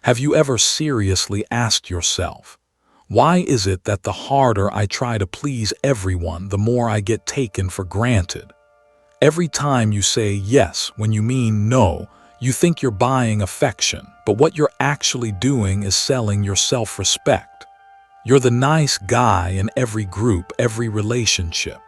Have you ever seriously asked yourself, why is it that the harder I try to please everyone, the more I get taken for granted? Every time you say yes when you mean no, you think you're buying affection, but what you're actually doing is selling your self-respect. You're the nice guy in every group, every relationship.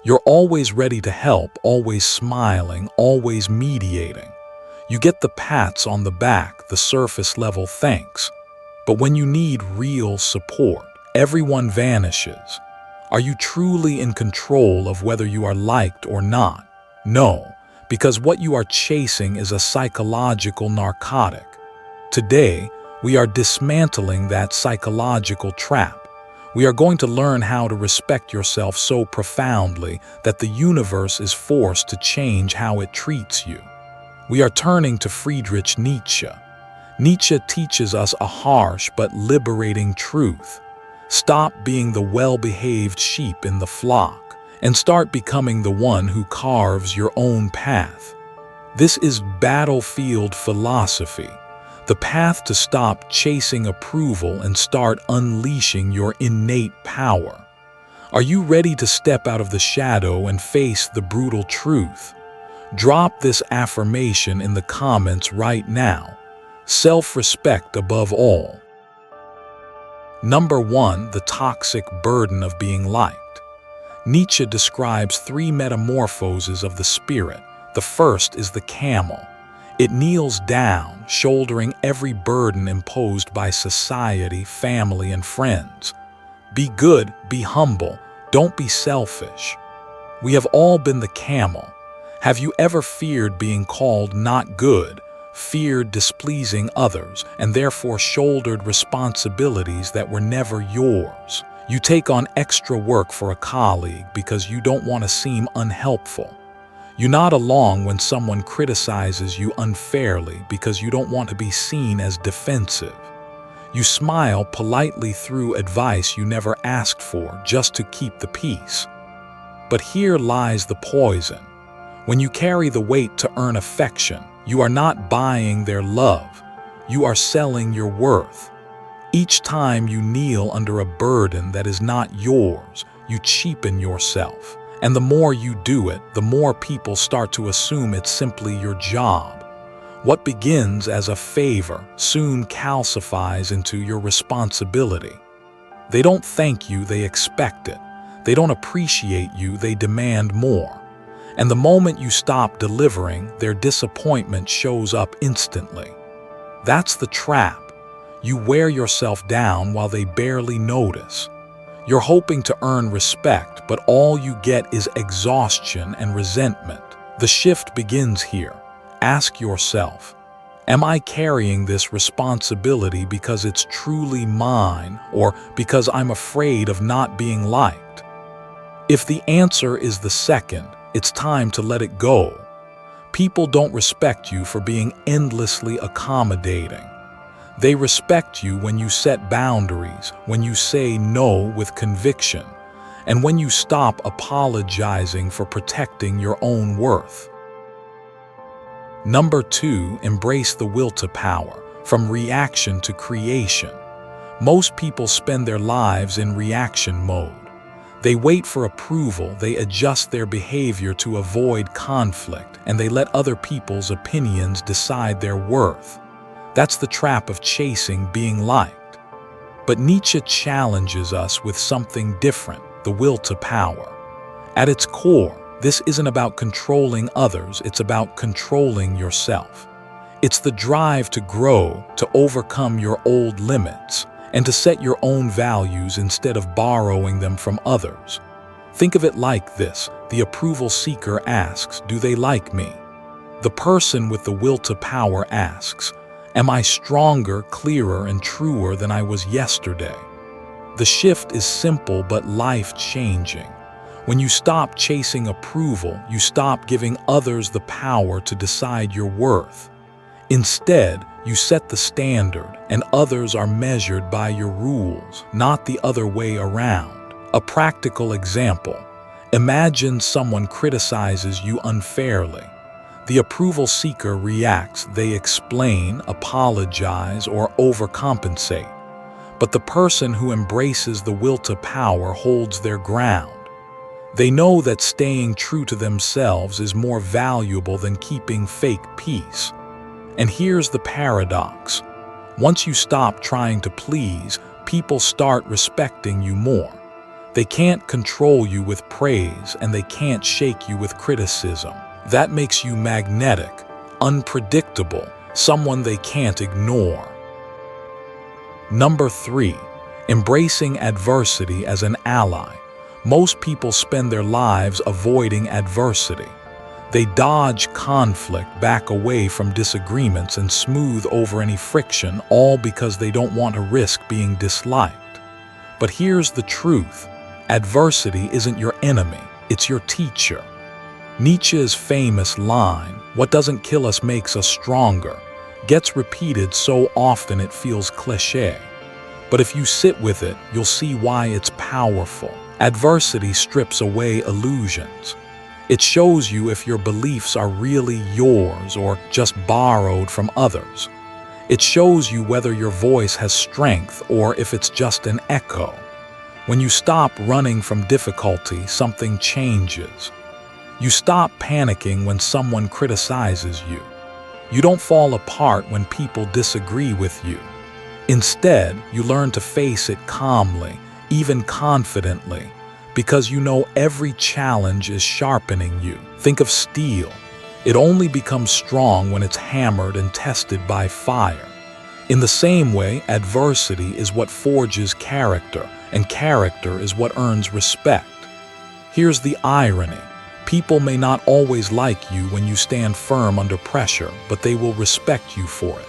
You're always ready to help, always smiling, always mediating. You get the pats on the back, the surface-level thanks. But when you need real support, everyone vanishes. Are you truly in control of whether you are liked or not? No, because what you are chasing is a psychological narcotic. Today, we are dismantling that psychological trap. We are going to learn how to respect yourself so profoundly that the universe is forced to change how it treats you. We are turning to Friedrich Nietzsche. Nietzsche teaches us a harsh but liberating truth. Stop being the well-behaved sheep in the flock and start becoming the one who carves your own path. This is battlefield philosophy, the path to stop chasing approval and start unleashing your innate power. Are you ready to step out of the shadow and face the brutal truth? Drop this affirmation in the comments right now. Self-respect above all. Number 1, the toxic burden of being liked. Nietzsche describes 3 metamorphoses of the spirit. The first is the camel. It kneels down, shouldering every burden imposed by society, family, and friends. Be good, be humble, don't be selfish. We have all been the camel. Have you ever feared being called not good, feared displeasing others, and therefore shouldered responsibilities that were never yours? You take on extra work for a colleague because you don't want to seem unhelpful. You nod along when someone criticizes you unfairly because you don't want to be seen as defensive. You smile politely through advice you never asked for just to keep the peace. But here lies the poison. When you carry the weight to earn affection, you are not buying their love. You are selling your worth. Each time you kneel under a burden that is not yours, you cheapen yourself. And the more you do it, the more people start to assume it's simply your job. What begins as a favor soon calcifies into your responsibility. They don't thank you, they expect it. They don't appreciate you, they demand more. And the moment you stop delivering, their disappointment shows up instantly. That's the trap. You wear yourself down while they barely notice. You're hoping to earn respect, but all you get is exhaustion and resentment. The shift begins here. Ask yourself, am I carrying this responsibility because it's truly mine or because I'm afraid of not being liked? If the answer is the second, it's time to let it go. People don't respect you for being endlessly accommodating. They respect you when you set boundaries, when you say no with conviction, and when you stop apologizing for protecting your own worth. Number 2, embrace the will to power, from reaction to creation. Most people spend their lives in reaction mode. They wait for approval, they adjust their behavior to avoid conflict, and they let other people's opinions decide their worth. That's the trap of chasing being liked. But Nietzsche challenges us with something different, the will to power. At its core, this isn't about controlling others, it's about controlling yourself. It's the drive to grow, to overcome your old limits, and to set your own values instead of borrowing them from others. Think of it like this: the approval seeker asks, do they like me? The person with the will to power asks, am I stronger, clearer, and truer than I was yesterday? The shift is simple but life-changing. When you stop chasing approval, you stop giving others the power to decide your worth. Instead, you set the standard, and others are measured by your rules, not the other way around. A practical example: imagine someone criticizes you unfairly. The approval seeker reacts. They explain, apologize, or overcompensate. But the person who embraces the will to power holds their ground. They know that staying true to themselves is more valuable than keeping fake peace. And here's the paradox. Once you stop trying to please, people start respecting you more. They can't control you with praise, and they can't shake you with criticism. That makes you magnetic, unpredictable, someone they can't ignore. Number 3, embracing adversity as an ally. Most people spend their lives avoiding adversity. They dodge conflict, back away from disagreements, and smooth over any friction, all because they don't want to risk being disliked. But here's the truth. Adversity isn't your enemy, it's your teacher. Nietzsche's famous line, "What doesn't kill us makes us stronger," gets repeated so often it feels cliché. But if you sit with it, you'll see why it's powerful. Adversity strips away illusions. It shows you if your beliefs are really yours or just borrowed from others. It shows you whether your voice has strength or if it's just an echo. When you stop running from difficulty, something changes. You stop panicking when someone criticizes you. You don't fall apart when people disagree with you. Instead, you learn to face it calmly, even confidently, because you know every challenge is sharpening you. Think of steel. It only becomes strong when it's hammered and tested by fire. In the same way, adversity is what forges character, and character is what earns respect. Here's the irony. People may not always like you when you stand firm under pressure, but they will respect you for it.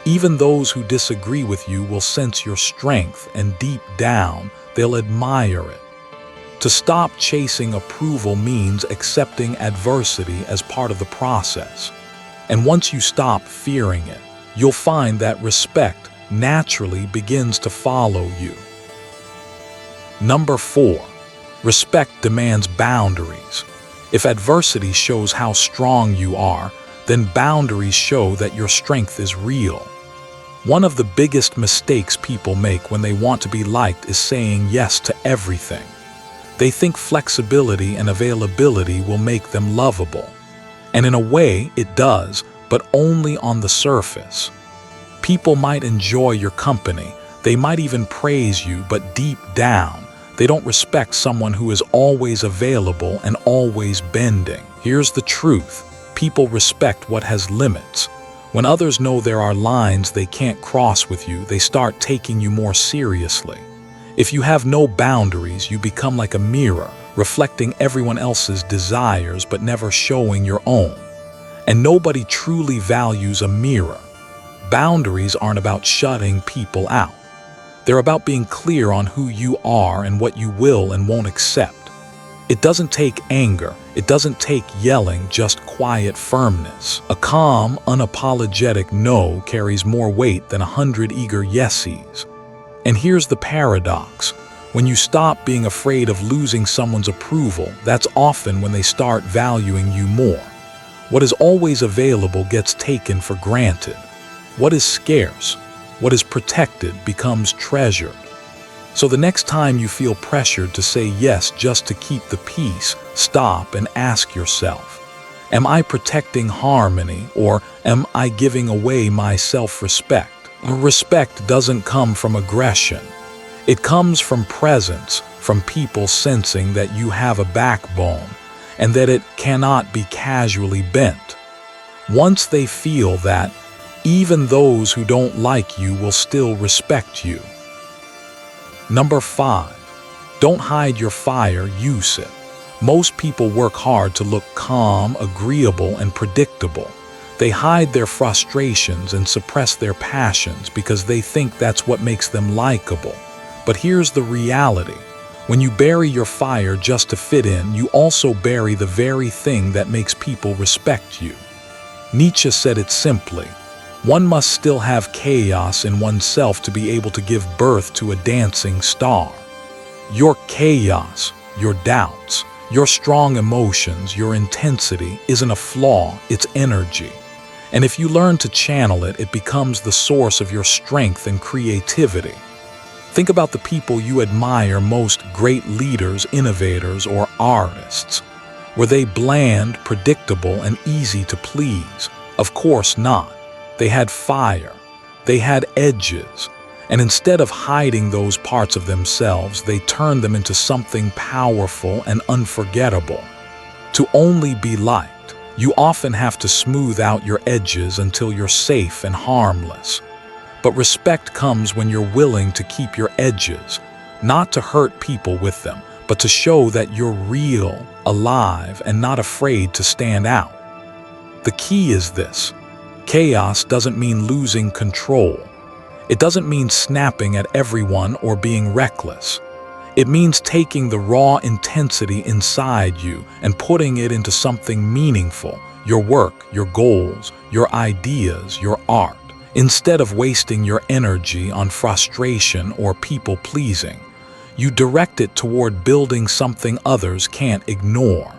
Even those who disagree with you will sense your strength, and deep down, they'll admire it. To stop chasing approval means accepting adversity as part of the process. And once you stop fearing it, you'll find that respect naturally begins to follow you. Number 4, respect demands boundaries. If adversity shows how strong you are, then boundaries show that your strength is real. One of the biggest mistakes people make when they want to be liked is saying yes to everything. They think flexibility and availability will make them lovable. And in a way, it does, but only on the surface. People might enjoy your company, they might even praise you, but deep down, they don't respect someone who is always available and always bending. Here's the truth. People respect what has limits. When others know there are lines they can't cross with you, they start taking you more seriously. If you have no boundaries, you become like a mirror, reflecting everyone else's desires but never showing your own. And nobody truly values a mirror. Boundaries aren't about shutting people out. They're about being clear on who you are and what you will and won't accept. It doesn't take anger, it doesn't take yelling, just quiet firmness. A calm, unapologetic no carries more weight than 100 eager yesies. And here's the paradox. When you stop being afraid of losing someone's approval, that's often when they start valuing you more. What is always available gets taken for granted. What is scarce, what is protected becomes treasured. So the next time you feel pressured to say yes just to keep the peace, stop and ask yourself, am I protecting harmony or am I giving away my self-respect? Respect doesn't come from aggression. It comes from presence, from people sensing that you have a backbone and that it cannot be casually bent. Once they feel that, even those who don't like you will still respect you. Number 5, don't hide your fire, use it. Most people work hard to look calm, agreeable, and predictable. They hide their frustrations and suppress their passions because they think that's what makes them likable. But here's the reality. When you bury your fire just to fit in, you also bury the very thing that makes people respect you. Nietzsche said it simply, one must still have chaos in oneself to be able to give birth to a dancing star. Your chaos, your doubts, Your strong emotions, your intensity, isn't a flaw, it's energy. And if you learn to channel it, it becomes the source of your strength and creativity. Think about the people you admire most, great leaders, innovators, or artists. Were they bland, predictable, and easy to please? Of course not. They had fire. They had edges. And instead of hiding those parts of themselves, they turned them into something powerful and unforgettable. To only be liked, you often have to smooth out your edges until you're safe and harmless. But respect comes when you're willing to keep your edges, not to hurt people with them, but to show that you're real, alive, and not afraid to stand out. The key is this: chaos doesn't mean losing control. It doesn't mean snapping at everyone or being reckless. It means taking the raw intensity inside you and putting it into something meaningful: your work, your goals, your ideas, your art. Instead of wasting your energy on frustration or people-pleasing, you direct it toward building something others can't ignore.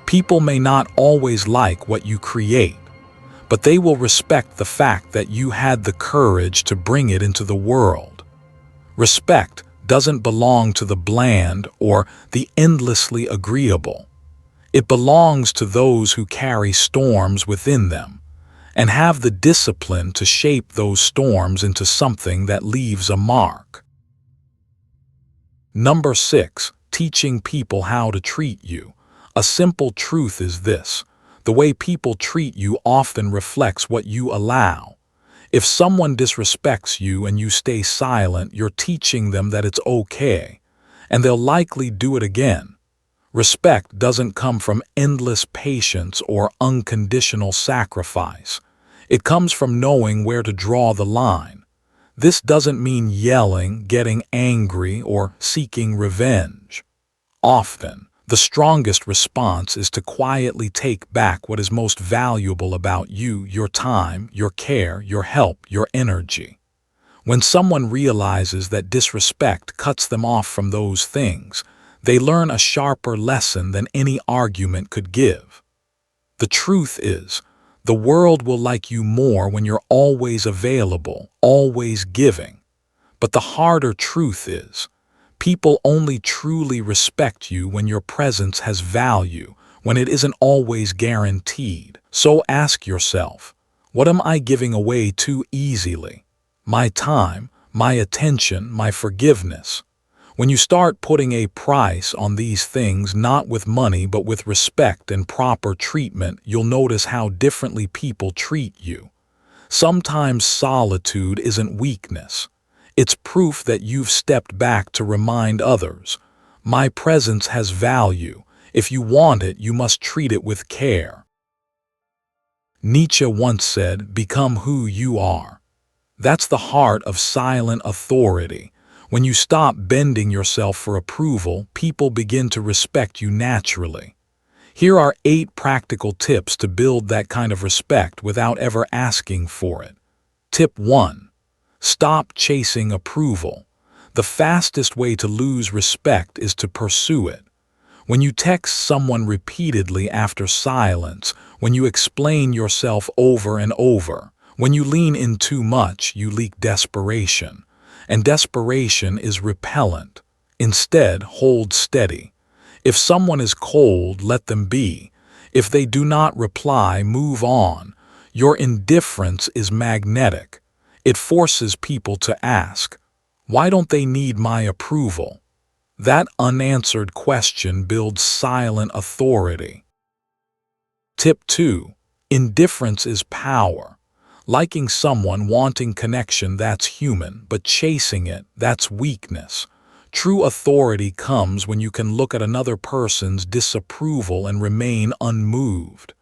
People may not always like what you create, but they will respect the fact that you had the courage to bring it into the world. Respect doesn't belong to the bland or the endlessly agreeable. It belongs to those who carry storms within them and have the discipline to shape those storms into something that leaves a mark. Number 6, teaching people how to treat you. A simple truth is this: the way people treat you often reflects what you allow. If someone disrespects you and you stay silent, you're teaching them that it's okay, and they'll likely do it again. Respect doesn't come from endless patience or unconditional sacrifice. It comes from knowing where to draw the line. This doesn't mean yelling, getting angry, or seeking revenge. Often, the strongest response is to quietly take back what is most valuable about you: your time, your care, your help, your energy. When someone realizes that disrespect cuts them off from those things, they learn a sharper lesson than any argument could give. The truth is, the world will like you more when you're always available, always giving. But the harder truth is, people only truly respect you when your presence has value, when it isn't always guaranteed. So ask yourself, what am I giving away too easily? My time, my attention, my forgiveness. When you start putting a price on these things, not with money but with respect and proper treatment, you'll notice how differently people treat you. Sometimes solitude isn't weakness. It's proof that you've stepped back to remind others, my presence has value. If you want it, you must treat it with care. Nietzsche once said, "Become who you are." That's the heart of silent authority. When you stop bending yourself for approval, people begin to respect you naturally. Here are 8 practical tips to build that kind of respect without ever asking for it. Tip 1. Stop chasing approval. The fastest way to lose respect is to pursue it. When you text someone repeatedly after silence, when you explain yourself over and over, when you lean in too much, you leak desperation. And desperation is repellent. Instead, hold steady. If someone is cold, let them be. If they do not reply, move on. Your indifference is magnetic. It forces people to ask, why don't they need my approval? That unanswered question builds silent authority. Tip 2. Indifference is power. Liking someone, wanting connection, that's human, but chasing it, that's weakness. True authority comes when you can look at another person's disapproval and remain unmoved.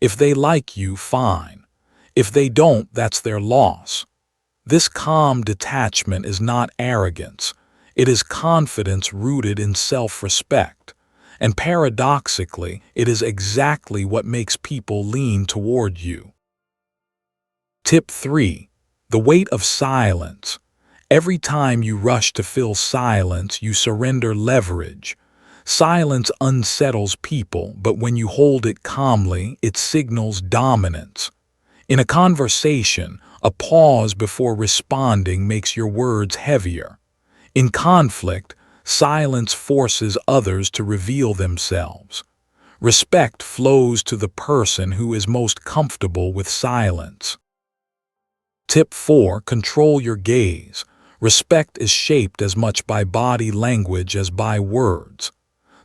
If they like you, fine. If they don't, that's their loss. This calm detachment is not arrogance. It is confidence rooted in self-respect. And paradoxically, it is exactly what makes people lean toward you. Tip 3. The weight of silence. Every time you rush to fill silence, you surrender leverage. Silence unsettles people, but when you hold it calmly, it signals dominance. In a conversation, a pause before responding makes your words heavier. In conflict, silence forces others to reveal themselves. Respect flows to the person who is most comfortable with silence. Tip 4. Control your gaze. Respect is shaped as much by body language as by words.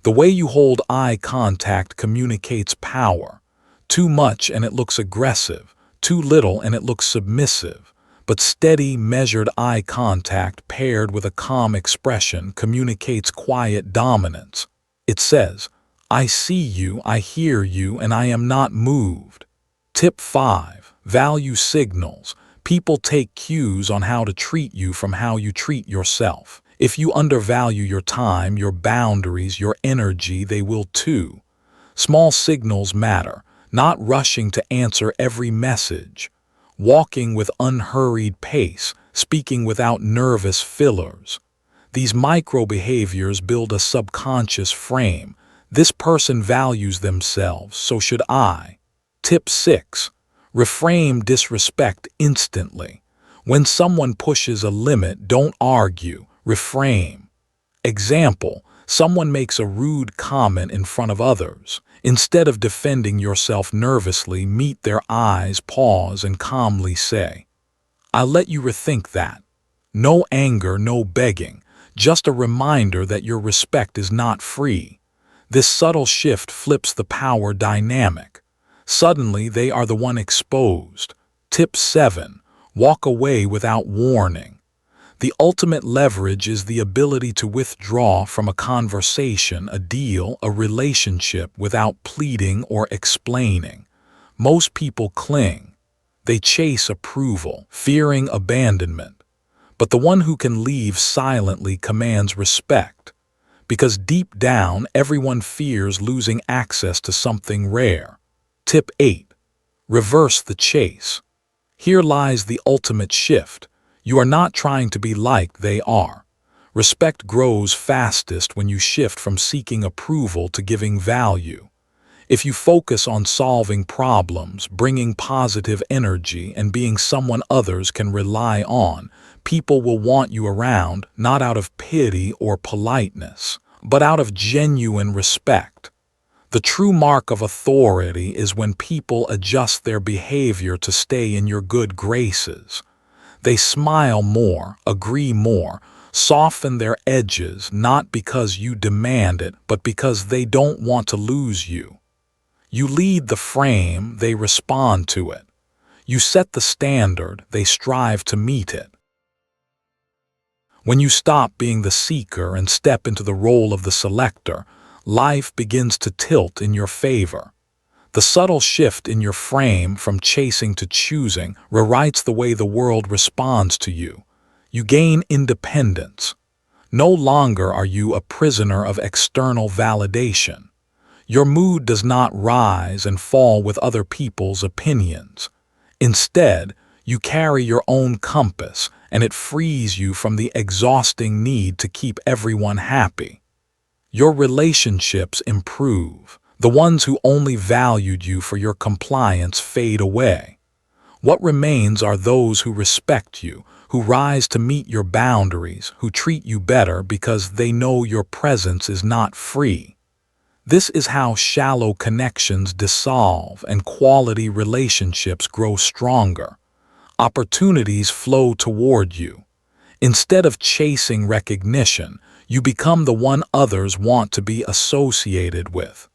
The way you hold eye contact communicates power. Too much and it looks aggressive, too little and it looks submissive. But steady, measured eye contact paired with a calm expression communicates quiet dominance. It says, "I see you, I hear you, and I am not moved." Tip 5. Value signals. People take cues on how to treat you from how you treat yourself. If you undervalue your time, your boundaries, your energy, they will too. Small signals matter, not rushing to answer every message. Walking with unhurried pace, speaking without nervous fillers. These micro behaviors build a subconscious frame. This person values themselves, so should I. Tip 6. Reframe disrespect instantly. When someone pushes a limit, don't argue, reframe. Example, someone makes a rude comment in front of others. Instead of defending yourself nervously, meet their eyes, pause, and calmly say, "I'll let you rethink that." No anger, no begging, just a reminder that your respect is not free. This subtle shift flips the power dynamic. Suddenly, they are the one exposed. Tip 7. Walk away without warning. The ultimate leverage is the ability to withdraw from a conversation, a deal, a relationship without pleading or explaining. Most people cling. They chase approval, fearing abandonment. But the one who can leave silently commands respect. Because deep down, everyone fears losing access to something rare. Tip 8. Reverse the chase. Here lies the ultimate shift. You are not trying to be like they are. Respect grows fastest when you shift from seeking approval to giving value. If you focus on solving problems, bringing positive energy, and being someone others can rely on, people will want you around, not out of pity or politeness, but out of genuine respect. The true mark of authority is when people adjust their behavior to stay in your good graces. They smile more, agree more, soften their edges, not because you demand it, but because they don't want to lose you. You lead the frame, they respond to it. You set the standard, they strive to meet it. When you stop being the seeker and step into the role of the selector, life begins to tilt in your favor. The subtle shift in your frame from chasing to choosing rewrites the way the world responds to you. You gain independence. No longer are you a prisoner of external validation. Your mood does not rise and fall with other people's opinions. Instead, you carry your own compass, and it frees you from the exhausting need to keep everyone happy. Your relationships improve. The ones who only valued you for your compliance fade away. What remains are those who respect you, who rise to meet your boundaries, who treat you better because they know your presence is not free. This is how shallow connections dissolve and quality relationships grow stronger. Opportunities flow toward you. Instead of chasing recognition, you become the one others want to be associated with.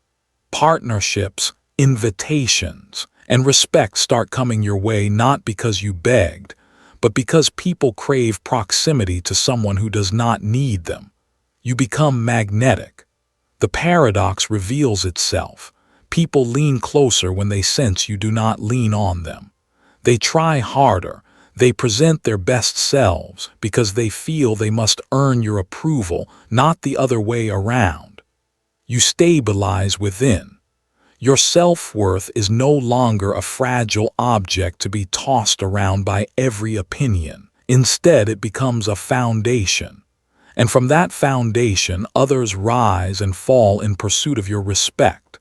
Partnerships, invitations, and respect start coming your way not because you begged, but because people crave proximity to someone who does not need them. You become magnetic. The paradox reveals itself. People lean closer when they sense you do not lean on them. They try harder. They present their best selves because they feel they must earn your approval, not the other way around. You stabilize within. Your self-worth is no longer a fragile object to be tossed around by every opinion. Instead, it becomes a foundation. And from that foundation, others rise and fall in pursuit of your respect.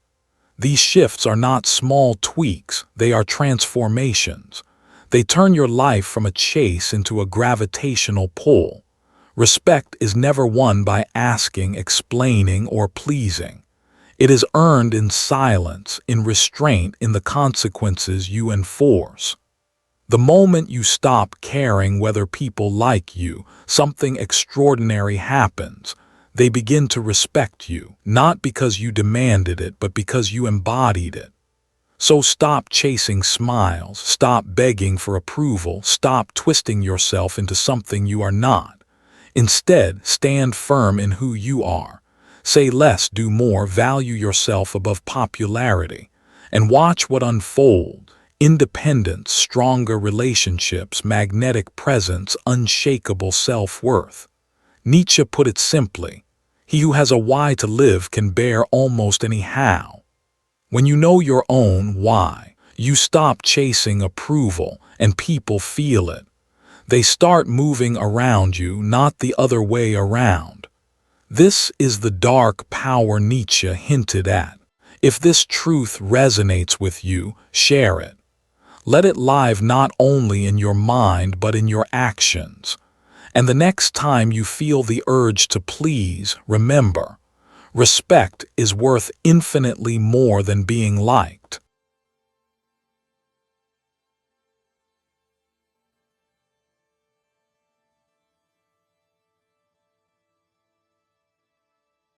These shifts are not small tweaks, they are transformations. They turn your life from a chase into a gravitational pull. Respect is never won by asking, explaining, or pleasing. It is earned in silence, in restraint, in the consequences you enforce. The moment you stop caring whether people like you, something extraordinary happens. They begin to respect you, not because you demanded it, but because you embodied it. So stop chasing smiles, stop begging for approval, stop twisting yourself into something you are not. Instead, stand firm in who you are. Say less, do more, value yourself above popularity, and watch what unfolds. Independence, stronger relationships, magnetic presence, unshakable self-worth. Nietzsche put it simply, he who has a why to live can bear almost any how. When you know your own why, you stop chasing approval, and people feel it. They start moving around you, not the other way around. This is the dark power Nietzsche hinted at. If this truth resonates with you, share it. Let it live not only in your mind but in your actions. And the next time you feel the urge to please, remember, respect is worth infinitely more than being liked.